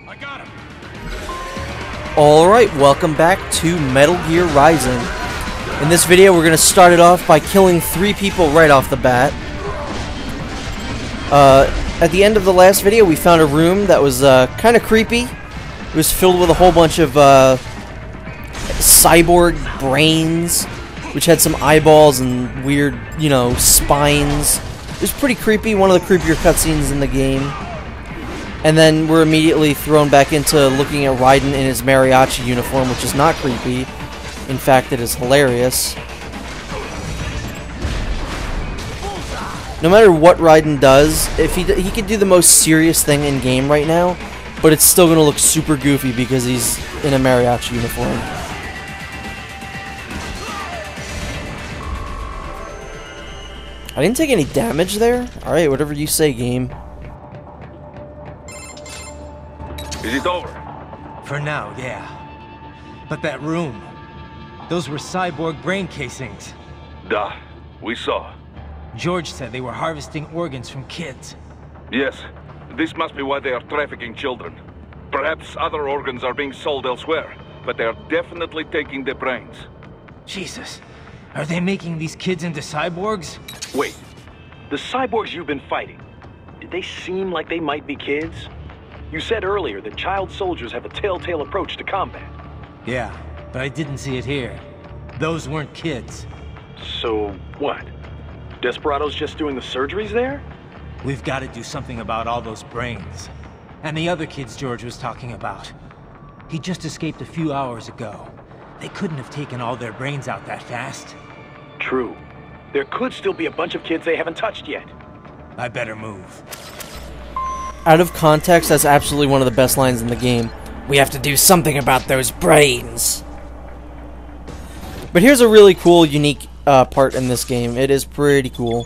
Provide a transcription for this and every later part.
I got him. Alright, welcome back to Metal Gear Rising. In this video, we're going to start it off by killing 3 people right off the bat. At the end of the last video, we found a room that was kind of creepy. It was filled with a whole bunch of cyborg brains, which had some eyeballs and weird, you know, spines. It was pretty creepy, one of the creepier cutscenes in the game. And then we're immediately thrown back into looking at Raiden in his mariachi uniform, which is not creepy. In fact, it is hilarious. No matter what Raiden does, if he could do the most serious thing in game right now, but it's still going to look super goofy because he's in a mariachi uniform. I didn't take any damage there? Alright, whatever you say, game. Is it over? For now, yeah. But that room, those were cyborg brain casings. Duh, we saw. George said they were harvesting organs from kids. Yes, this must be why they are trafficking children. Perhaps other organs are being sold elsewhere, but they are definitely taking the brains. Jesus, are they making these kids into cyborgs? Wait, the cyborgs you've been fighting, did they seem like they might be kids? You said earlier that child soldiers have a telltale approach to combat. Yeah, but I didn't see it here. Those weren't kids. So, what? Desperado's just doing the surgeries there? We've got to do something about all those brains. And the other kids George was talking about. He just escaped a few hours ago. They couldn't have taken all their brains out that fast. True. There could still be a bunch of kids they haven't touched yet. I better move. Out of context, that's absolutely one of the best lines in the game. We have to do something about those brains. But here's a really cool, unique part in this game. It is pretty cool.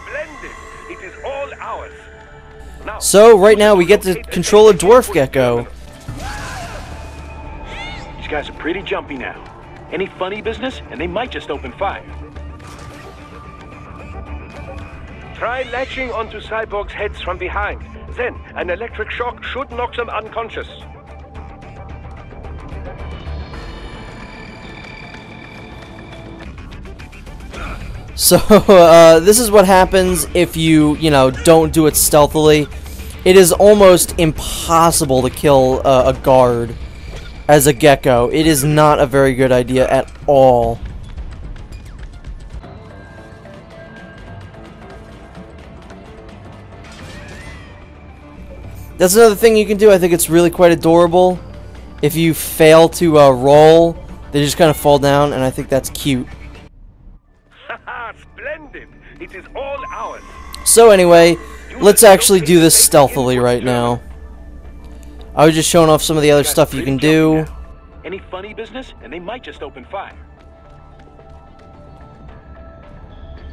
Splendid! It is all ours. Now, So, right now, we get to control a Dwarf Gekko. These guys are pretty jumpy now. Any funny business, and they might just open fire. try latching onto cyborgs' heads from behind. Then, an electric shock should knock them unconscious. So, this is what happens if you know, don't do it stealthily. It is almost impossible to kill a guard as a Gekko. It is not a very good idea at all. That's another thing you can do. I think it's really quite adorable. If you fail to roll, they just kind of fall down, and I think that's cute. Splendid! It is all ours. So anyway, let's actually do this stealthily right now. I was just showing off some of the other stuff you can do. Any funny business, and they might just open fire.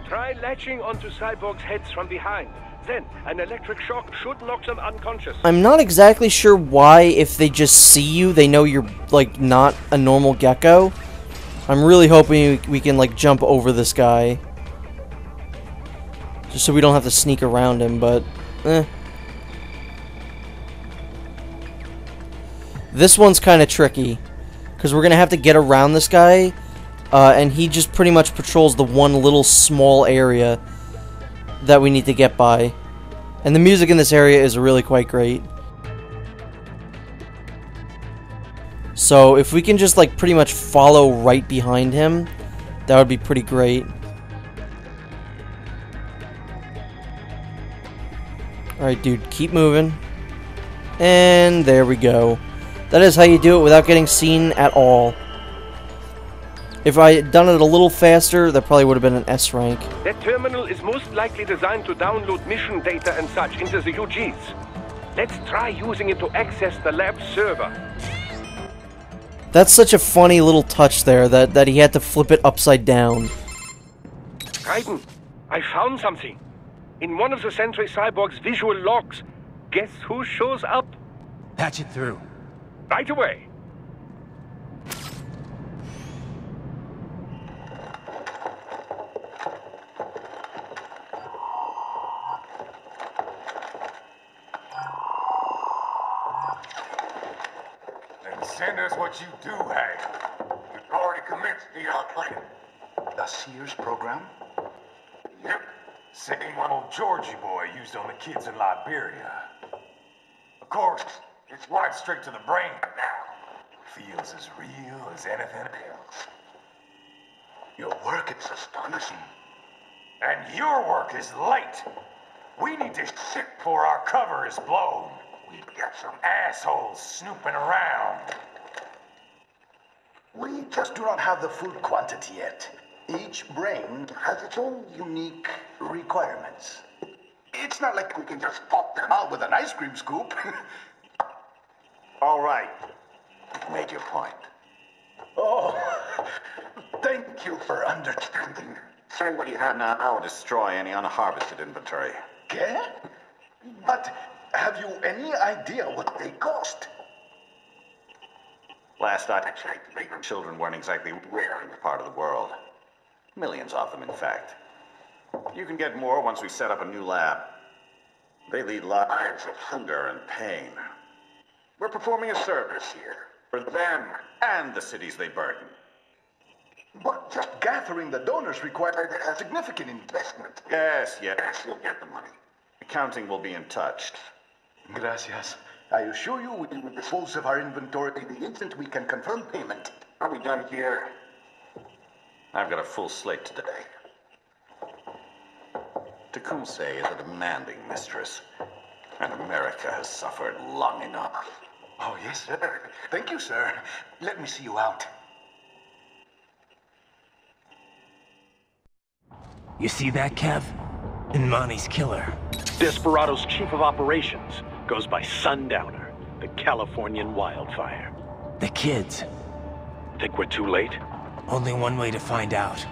Try latching onto cyborgs' heads from behind. Then, an electric shock should knock them unconscious. I'm not exactly sure why, if they just see you, they know you're, like, not a normal Gekko. I'm really hoping we can, like, jump over this guy. Just so we don't have to sneak around him, but, This one's kind of tricky, because we're going to have to get around this guy, and he just pretty much patrols the one little small area that we need to get by. And the music in this area is really quite great. So if we can just, like, pretty much follow right behind him, that would be pretty great. Alright, dude, keep moving. And there we go. That is how you do it without getting seen at all. If I had done it a little faster, that probably would have been an S rank. That terminal is most likely designed to download mission data and such into the UGs. Let's try using it to access the lab server. That's such a funny little touch there, that he had to flip it upside down. Raiden, I found something. In one of the Sentry Cyborg's visual logs. Guess who shows up? Patch it through. Right away. Send us what you do have. You've already commenced the outplanning. The Sears program? Yep. Same one old Georgie boy used on the kids in Liberia. Of course, it's right straight to the brain now. Feels as real as anything else. Your work is astonishing. And your work is late. We need this shit before our cover is blown. We've got some assholes snooping around. We just do not have the full quantity yet. Each brain has its own unique requirements. It's not like we can just pop them out with an ice cream scoop. All right. You've made your point. Oh, thank you for understanding. Send what you have now, or destroy any unharvested inventory. Okay? But have you any idea what they cost? Last I checked, children weren't exactly rare in this part of the world. Millions of them, in fact. You can get more once we set up a new lab. They lead lives of hunger and pain. We're performing a service here for them and the cities they burden. But just gathering the donors required a significant investment. Yes, you'll get the money. Accounting will be in touch. Gracias. I assure you we will dispose of our inventory the instant we can confirm payment. Are we done here? I've got a full slate today. Tecumseh is a demanding mistress, and America has suffered long enough. Oh, yes, sir. Thank you, sir. Let me see you out. You see that, Kev? Imani's killer. Desperado's chief of operations goes by Sundowner, the Californian wildfire. The kids. Think we're too late? Only one way to find out.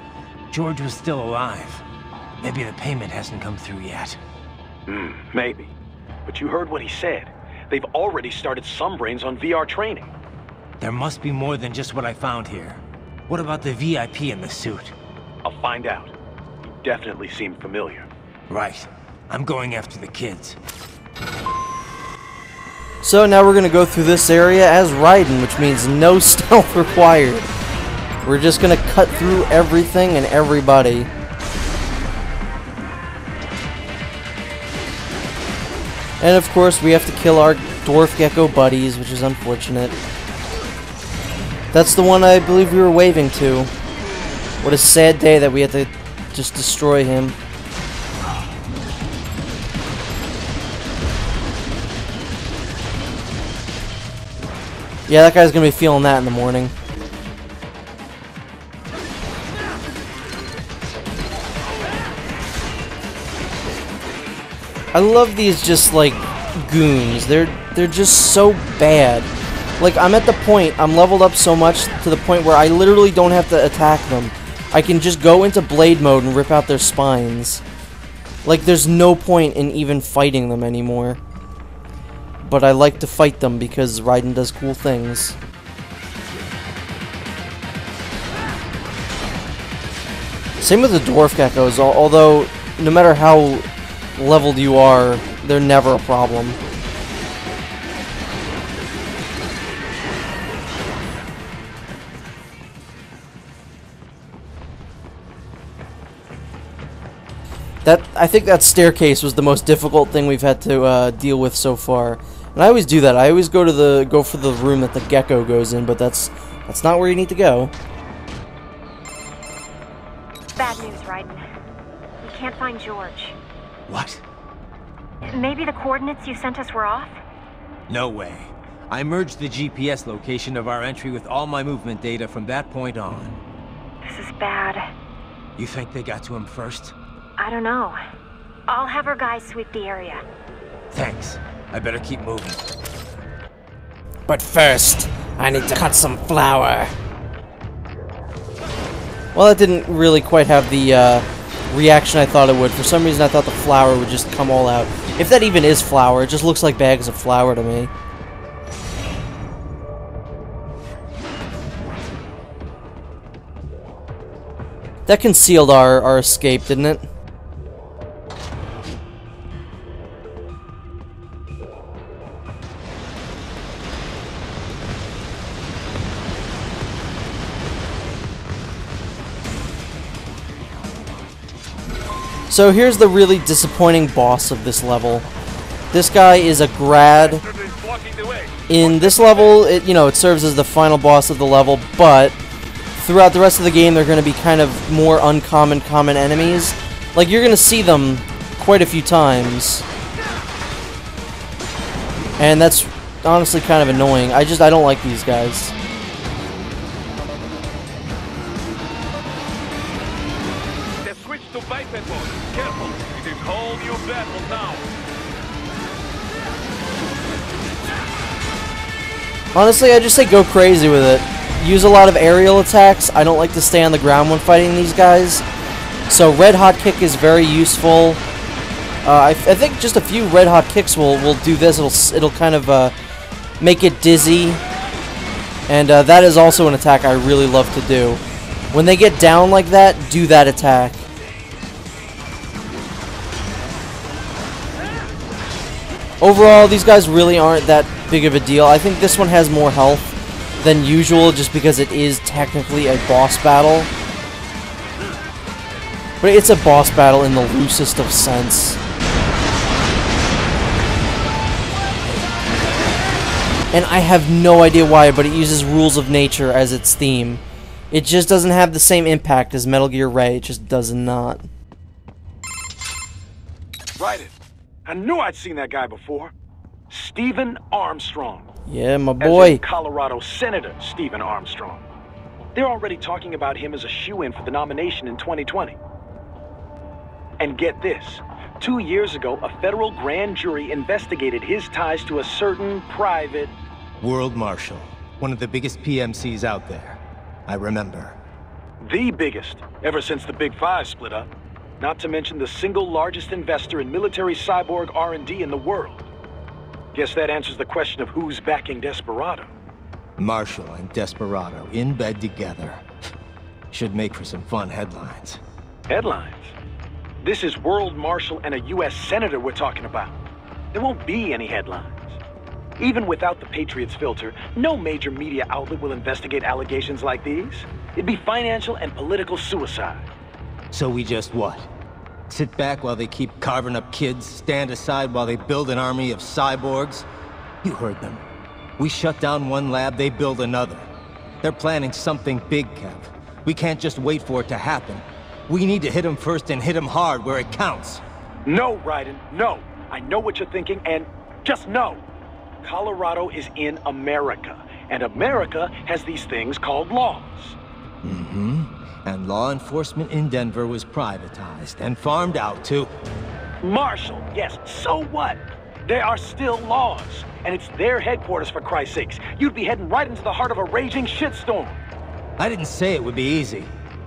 George was still alive. Maybe the payment hasn't come through yet. Maybe. But you heard what he said. They've already started some brains on VR training. There must be more than just what I found here. What about the VIP in the suit? I'll find out. He definitely seemed familiar. Right. I'm going after the kids. So now we're going to go through this area as Raiden, which means no stealth required. We're just going to cut through everything and everybody. And of course we have to kill our Dwarf Gekko buddies, which is unfortunate. That's the one I believe we were waving to. What a sad day that we had to just destroy him. Yeah, that guy's gonna be feeling that in the morning. I love these just like goons. They're just so bad. Like I'm at the point, I'm leveled up so much to the point where I literally don't have to attack them. I can just go into blade mode and rip out their spines. Like there's no point in even fighting them anymore. But I like to fight them because Raiden does cool things. Same with the Dwarf Gekkos, although no matter how leveled you are, they're never a problem. I think that staircase was the most difficult thing we've had to deal with so far. And I always do that. I always go for the room that the Gecko goes in, but that's not where you need to go. Bad news, Raiden. We can't find George. What? Maybe the coordinates you sent us were off? No way. I merged the GPS location of our entry with all my movement data from that point on. This is bad. You think they got to him first? I don't know. I'll have our guys sweep the area. Thanks. I better keep moving. But first, I need to cut some flour. Well, that didn't really quite have the reaction I thought it would. For some reason, I thought the flour would just come all out. If that even is flour, it just looks like bags of flour to me. That concealed our escape, didn't it? So here's the really disappointing boss of this level. This guy is a grad. In this level, it serves as the final boss of the level, but throughout the rest of the game, they're going to be kind of more uncommon common enemies. Like, you're going to see them quite a few times. And that's honestly kind of annoying. I don't like these guys. They switched to biped mode. Careful, it is whole new battle now. Honestly, I just say go crazy with it. Use a lot of aerial attacks. I don't like to stay on the ground when fighting these guys. So red hot kick is very useful. I think just a few red hot kicks will do this. It'll kind of make it dizzy. And that is also an attack I really love to do. When they get down like that, do that attack. Overall, these guys really aren't that big of a deal. I think this one has more health than usual just because it is technically a boss battle. But it's a boss battle in the loosest of sense. And I have no idea why, but it uses Rules of Nature as its theme. It just doesn't have the same impact as Metal Gear Ray. It just does not. Raiden. I knew I'd seen that guy before. Stephen Armstrong. Yeah, my boy. As in Colorado Senator Stephen Armstrong. They're already talking about him as a shoo-in for the nomination in 2020. And get this. 2 years ago, a federal grand jury investigated his ties to a certain private... World Marshal. One of the biggest PMCs out there. I remember. The biggest, ever since the Big Five split up. Not to mention the single largest investor in military cyborg R&D in the world. Guess that answers the question of who's backing Desperado. Marshall and Desperado in bed together. Should make for some fun headlines. Headlines? This is World Marshal and a U.S. Senator we're talking about. There won't be any headlines. Even without the Patriots filter, no major media outlet will investigate allegations like these. It'd be financial and political suicide. So we just what? Sit back while they keep carving up kids, stand aside while they build an army of cyborgs? You heard them. We shut down one lab, they build another. They're planning something big, Kev. We can't just wait for it to happen. We need to hit them first and hit them hard where it counts. No, Raiden, no. I know what you're thinking, and just no. Colorado is in America, and America has these things called laws. Mm-hmm. And law enforcement in Denver was privatized and farmed out to... Marshall, yes, so what? There are still laws, and it's their headquarters, for Christ's sakes. You'd be heading right into the heart of a raging shitstorm. I didn't say it would be easy.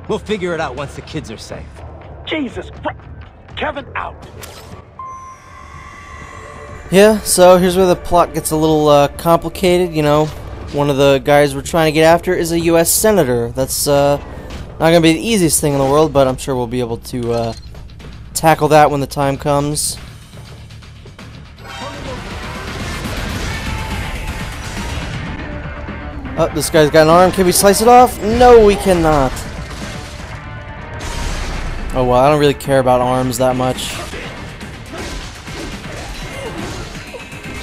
We'll figure it out once the kids are safe. Jesus Christ. Kevin, out. Yeah, so here's where the plot gets a little complicated, you know. One of the guys we're trying to get after is a U.S. Senator. That's not going to be the easiest thing in the world, but I'm sure we'll be able to tackle that when the time comes. Oh, this guy's got an arm. Can we slice it off? No, we cannot. Oh, well, I don't really care about arms that much.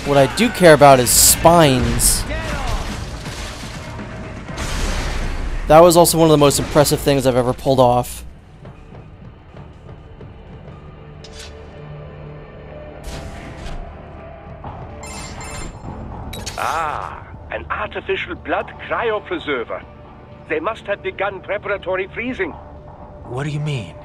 What I do care about is spines. That was also one of the most impressive things I've ever pulled off. Ah, an artificial blood cryopreserver. They must have begun preparatory freezing. What do you mean?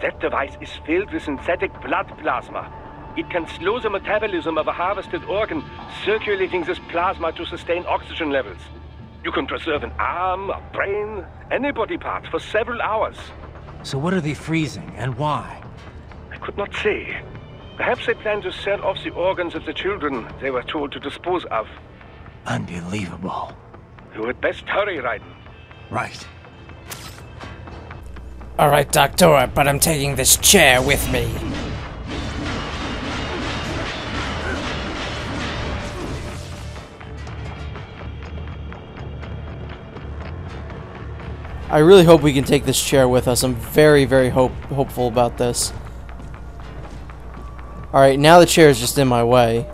That device is filled with synthetic blood plasma. It can slow the metabolism of a harvested organ, circulating this plasma to sustain oxygen levels. You can preserve an arm, a brain, any body part for several hours. So what are they freezing, and why? I could not say. Perhaps they plan to sell off the organs of the children they were told to dispose of. Unbelievable. You had best hurry, Raiden. Right. Alright, Doctor, but I'm taking this chair with me. I really hope we can take this chair with us. I'm very, very hopeful about this. Alright, now the chair is just in my way.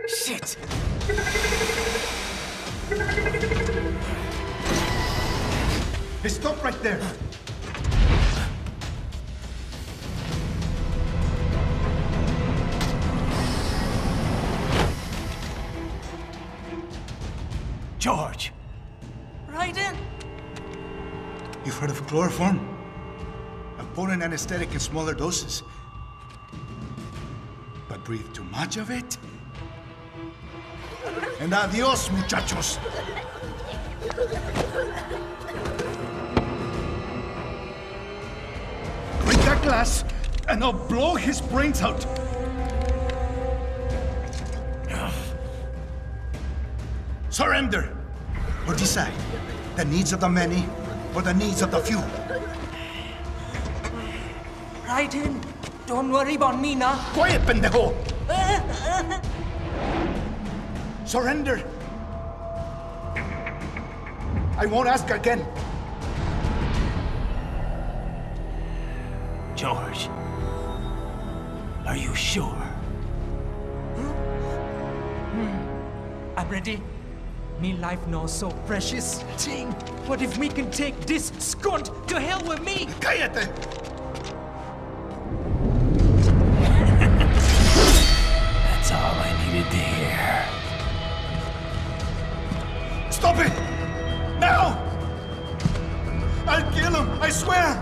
Shit! Hey, stop right there! George! Raiden? You've heard of chloroform? A potent anesthetic in smaller doses. But breathe too much of it? And adios, muchachos! Break that glass, and I'll blow his brains out! Surrender! Or decide, the needs of the many, or the needs of the few. Raiden, don't worry about me now. Quiet, pendejo! Surrender! I won't ask again. George, are you sure? I'm ready. Me life now so precious. Ting, what if me can take this skunt to hell with me? Cállate! That's all I needed to hear. Stop it! Now! I'll kill him, I swear!